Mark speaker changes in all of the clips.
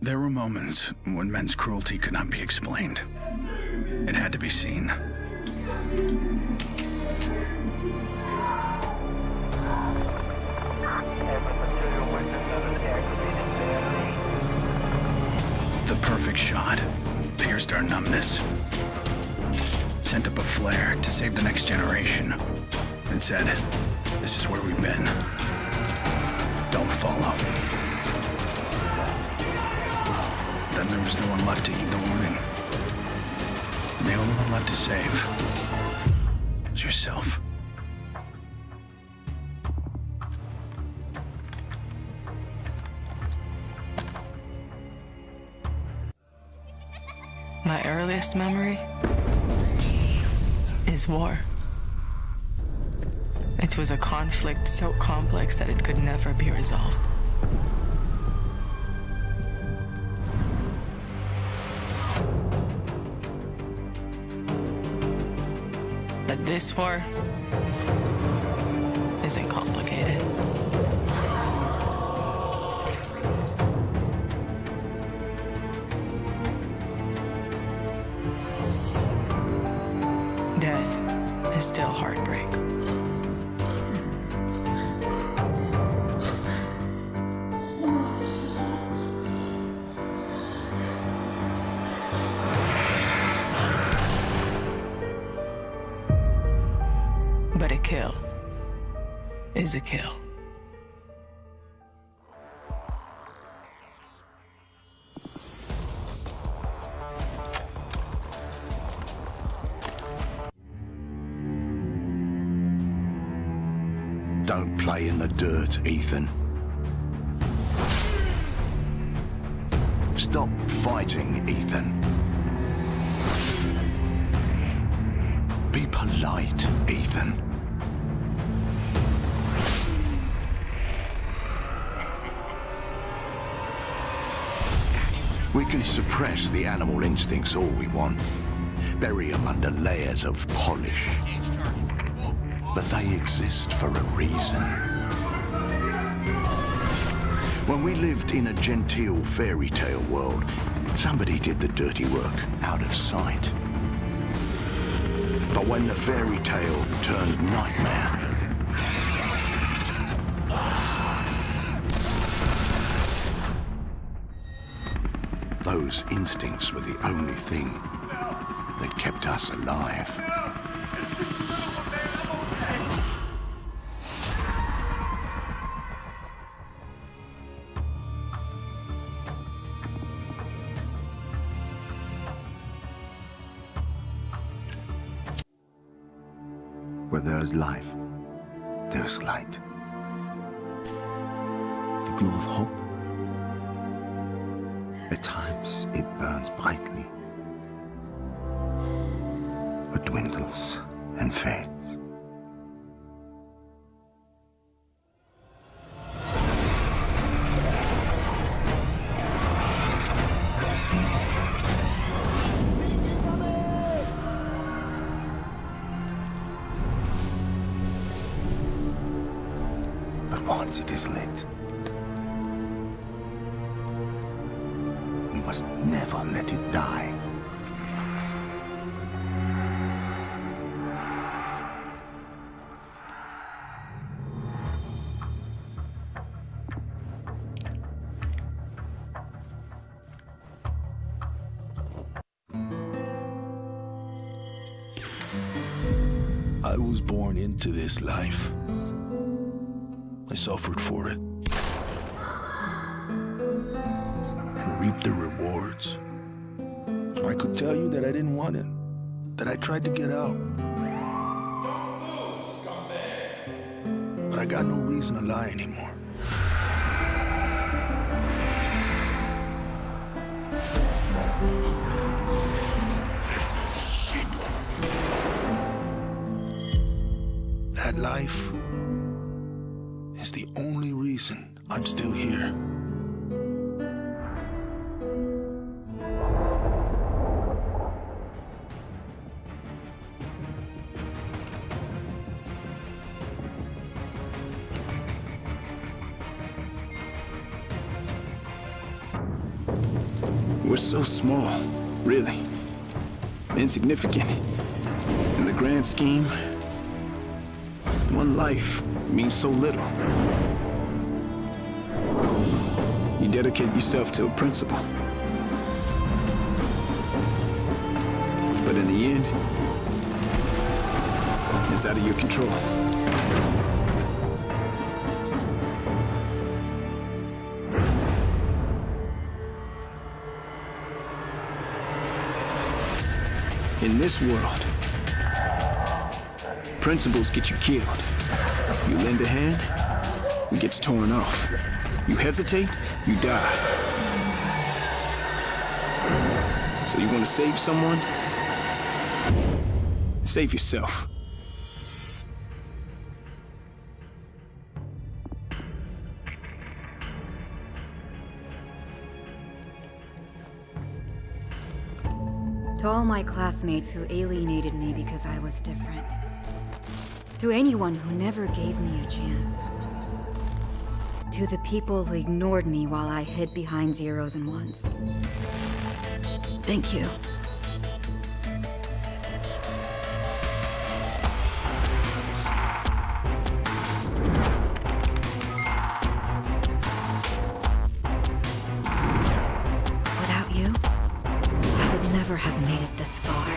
Speaker 1: There were moments when men's cruelty could not be explained. It had to be seen. The perfect shot pierced our numbness, sent up a flare to save the next generation, and said, "This is where we've been. Don't follow." Then there was no one left to heed the warning. And the only one left to save was yourself.
Speaker 2: My earliest memory is war. It was a conflict so complex that it could never be resolved. But this war isn't complicated. Death is still heartbreak. But a kill is a kill.
Speaker 3: Don't play in the dirt, Ethan. Stop fighting, Ethan. Be polite, Ethan. We can suppress the animal instincts all we want, bury them under layers of polish. But they exist for a reason. When we lived in a genteel fairy tale world, somebody did the dirty work out of sight. But when the fairy tale turned nightmare, those instincts were the only thing that kept us alive.
Speaker 4: Where there is life, there is light. The glow of hope. At times, it burns brightly, but dwindles and fades. Once it is lit, we must never let it die.
Speaker 5: I was born into this life. I suffered for it and reaped the rewards. I could tell you that I didn't want it, that I tried to get out. But I got no reason to lie anymore. That life is the only reason I'm still here.
Speaker 6: We're so small, really. Insignificant. In the grand scheme, one life means so little. You dedicate yourself to a principle. But in the end, it's out of your control. In this world, principles get you killed. You lend a hand, it gets torn off. You hesitate, you die. So you want to save someone? Save yourself.
Speaker 7: To all my classmates who alienated me because I was different. To anyone who never gave me a chance. To the people who ignored me while I hid behind zeros and ones. Thank you. Without you, I would never have made it this far.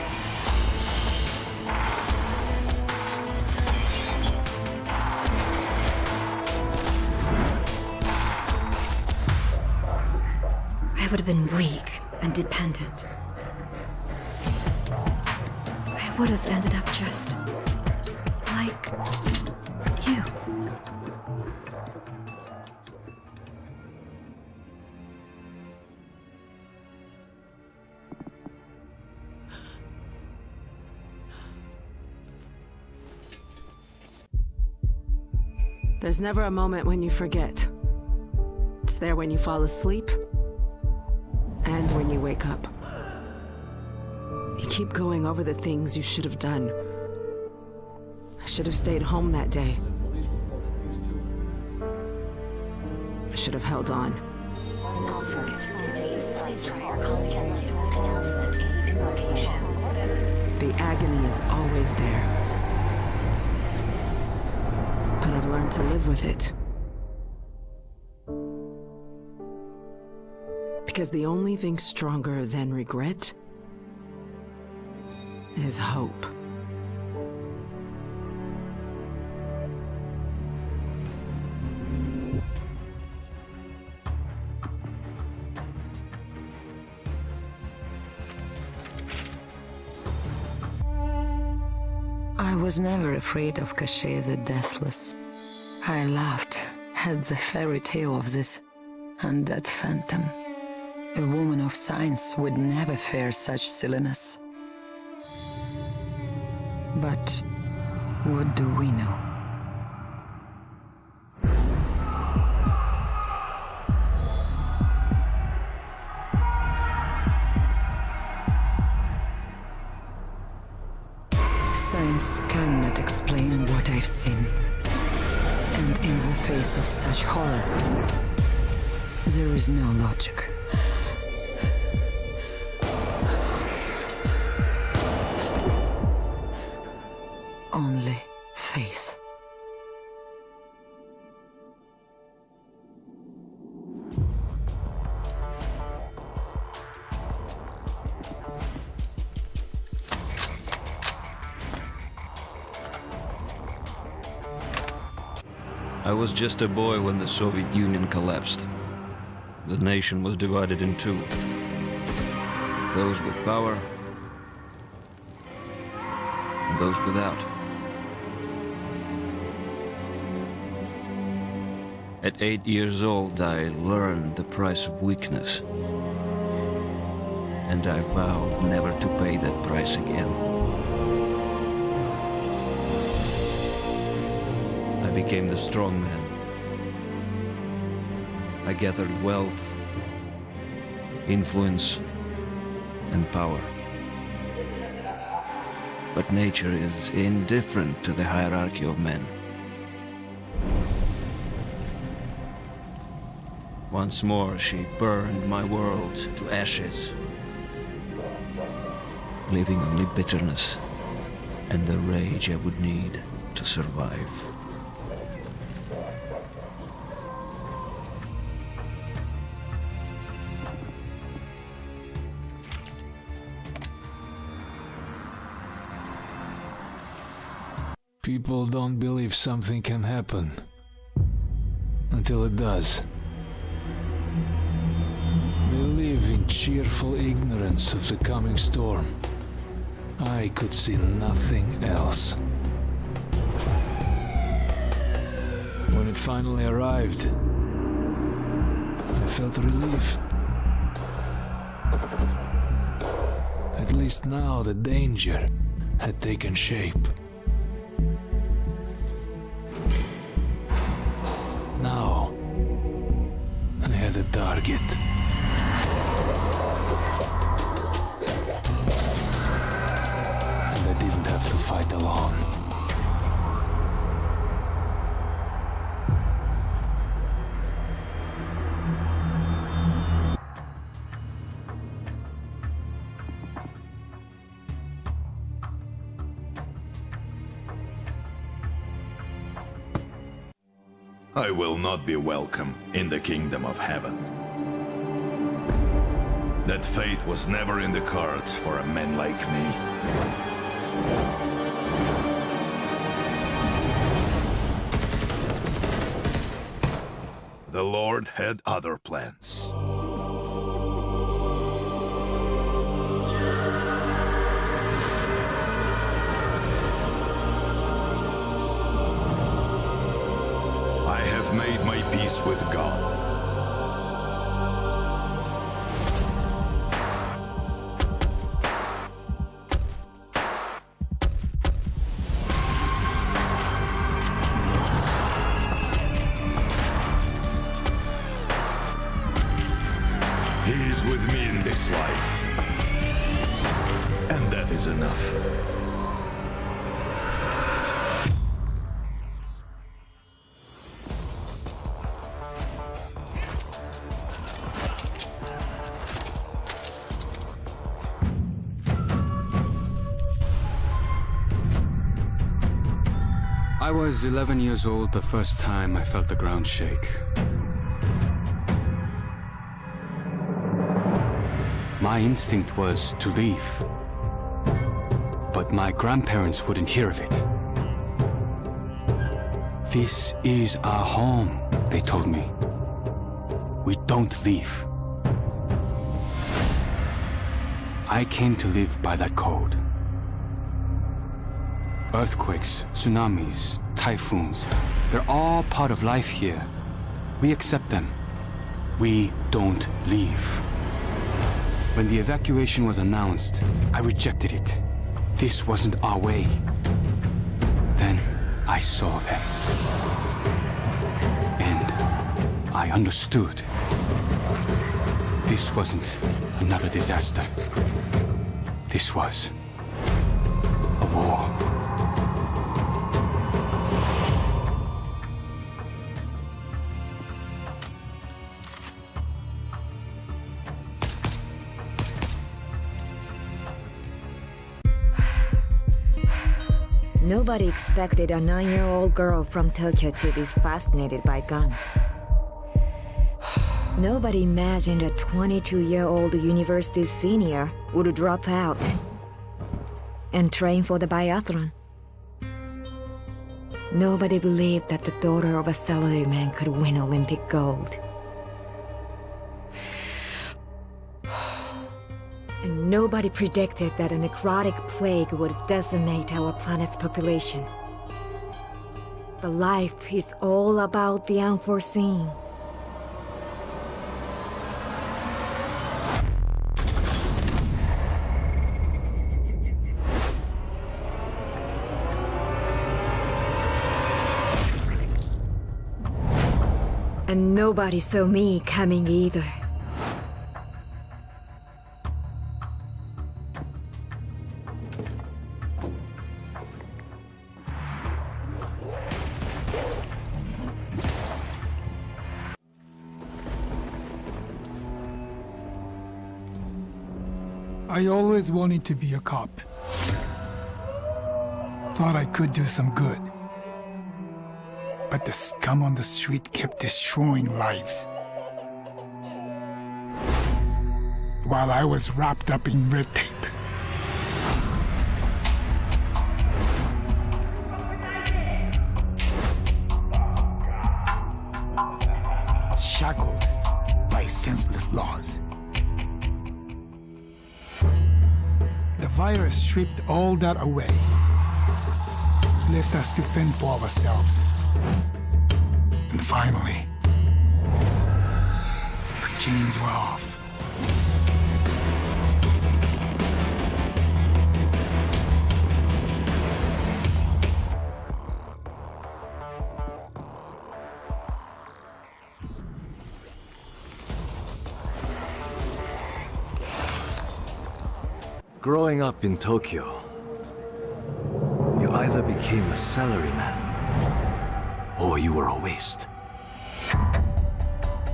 Speaker 7: I would have been weak and dependent. I would have ended up just like you.
Speaker 8: There's never a moment when you forget. It's there when you fall asleep and when you wake up. You keep going over the things you should have done. I should have stayed home that day. I should have held on. The agony is always there. But I've learned to live with it. Because the only thing stronger than regret is hope.
Speaker 2: I was never afraid of Cachet the Deathless. I laughed at the fairy tale of this undead phantom. A woman of science would never fear such silliness. But what do we know? Science cannot explain what I've seen. And in the face of such horror, there is no logic. Only faith.
Speaker 9: I was just a boy when the Soviet Union collapsed. The nation was divided in two. Those with power, and those without. At 8 years old, I learned the price of weakness. And I vowed never to pay that price again. I became the strong man. I gathered wealth, influence, and power. But nature is indifferent to the hierarchy of men. Once more, she burned my world to ashes, leaving only bitterness and the rage I would need to survive.
Speaker 10: People don't believe something can happen until it does. They live in cheerful ignorance of the coming storm. I could see nothing else. When it finally arrived, I felt relief. At least now the danger had taken shape. Now, I had a target. And I didn't have to fight alone.
Speaker 3: I will not be welcome in the kingdom of heaven. That fate was never in the cards for a man like me. The Lord had other plans. I have made my peace with God. He is with me in this life. And that is enough.
Speaker 11: I was 11 years old the first time I felt the ground shake. My instinct was to leave, but my grandparents wouldn't hear of it. This is our home, they told me. We don't leave. I came to live by that code. Earthquakes, tsunamis, typhoons, they're all part of life here. We accept them. We don't leave. When the evacuation was announced, I rejected it. This wasn't our way. Then I saw them. And I understood. This wasn't another disaster. This was a war.
Speaker 12: Nobody expected a 9-year-old girl from Tokyo to be fascinated by guns. Nobody imagined a 22-year-old university senior would drop out and train for the biathlon. Nobody believed that the daughter of a salaryman could win Olympic gold. And nobody predicted that a necrotic plague would decimate our planet's population. But life is all about the unforeseen. And nobody saw me coming either.
Speaker 13: I always wanted to be a cop. Thought I could do some good. But the scum on the street kept destroying lives. While I was wrapped up in red tape. Shackled by senseless laws. The virus stripped all that away. Left us to fend for ourselves. And finally, the chains were off.
Speaker 14: Growing up in Tokyo, you either became a salaryman or you were a waste.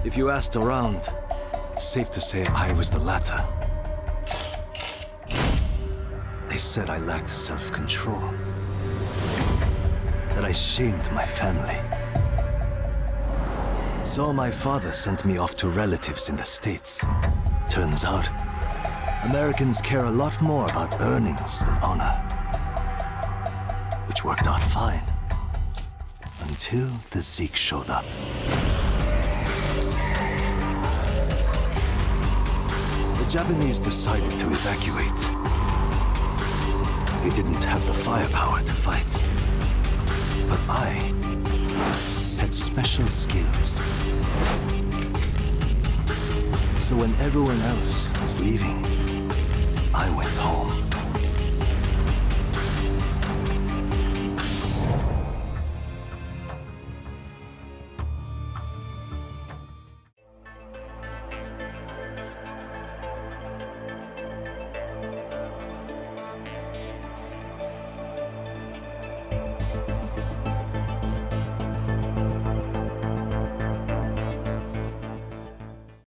Speaker 14: If you asked around, it's safe to say I was the latter. They said I lacked self-control, that I shamed my family. So my father sent me off to relatives in the States. Turns out, Americans care a lot more about earnings than honor. Which worked out fine. Until the Zeke showed up. The Japanese decided to evacuate. They didn't have the firepower to fight. But I had special skills. So when everyone else was leaving, I went home.